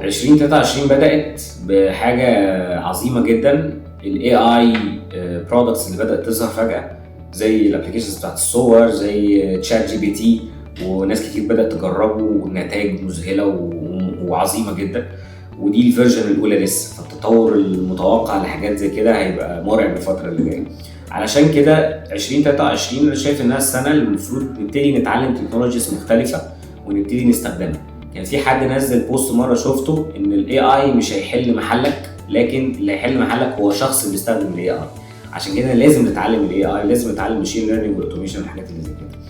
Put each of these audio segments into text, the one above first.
2023 بدأت بحاجة عظيمة جدا، ال AI products اللي بدأت تظهر فجأة، زي الابلكيشنز بتاعت الصور، زي تشات جي بي تي، وناس كتير بدأت تجربه والنتائج مذهلة وعظيمة جدا. ودي الفيرجن الأولى لسه، فالتطور المتوقع لحاجات زي كده هيبقى مرعب الفترة اللي جاية. علشان كده 2023 أنا شايف إنها السنة اللي المفروض نبتدي نتعلم تكنولوجيز مختلفة ونبتدي نستخدمها. كان في حد نزل بوست مرة شفته إن ال AI مش هيحل محلك، لكن اللي هيحل محلك هو شخص بيستخدم ال AI. عشان كده لازم نتعلم ال AI، لازم نتعلم ماشين ليرنينج والاوتوميشن والحاجات اللي زي كده.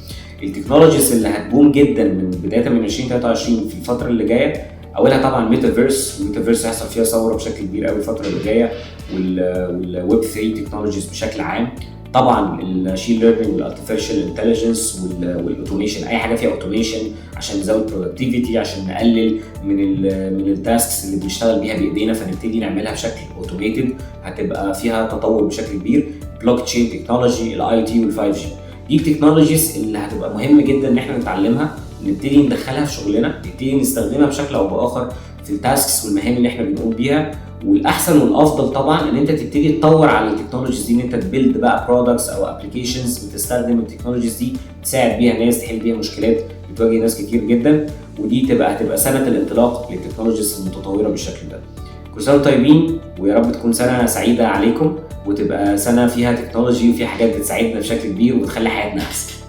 التكنولوجيز اللي هتبوم جدا من بداية من 2023 في الفترة اللي جاية، اولها طبعا ميتافيرس. الميتافيرس هيحصل فيها ثوره بشكل كبير قوي الفتره اللي جايه، والويب 3 تكنولوجيز بشكل عام. طبعا الماشين ليرنينج والارتفيشال انتليجنس والاوتوميشن، اي حاجه فيها اوتوميشن عشان نزود برودكتيفيتي، عشان نقلل من التاسكس اللي بنشتغل بيها بايدينا، فنبتدي نعملها بشكل اوتوميتد، هتبقى فيها تطور بشكل كبير. بلوك تشين تكنولوجي، الاي تي وال5 جي، دي التكنولوجيز اللي هتبقى مهم جدا ان احنا نتعلمها، نبتدي ندخلها في شغلنا، نبتدي نستخدمها بشكل او باخر في التاسكس والمهام اللي احنا بنقوم بيها. والاحسن والافضل طبعا ان انت تبتدي تطور على التكنولوجيز دي، ان انت تبيلد بقى برودكتس او ابلكيشنز بتستخدم التكنولوجيز دي، تساعد بيها ناس، تحل بيها مشكلات بتواجه ناس كتير جدا. ودي هتبقى سنه الانطلاق للتكنولوجيز المتطوره بالشكل ده. كل سنه طيبين، ويا رب تكون سنه سعيده عليكم، وتبقى سنه فيها تكنولوجي وفيها حاجات بتساعدنا بشكل كبير وبتخلي حياتنا احسن.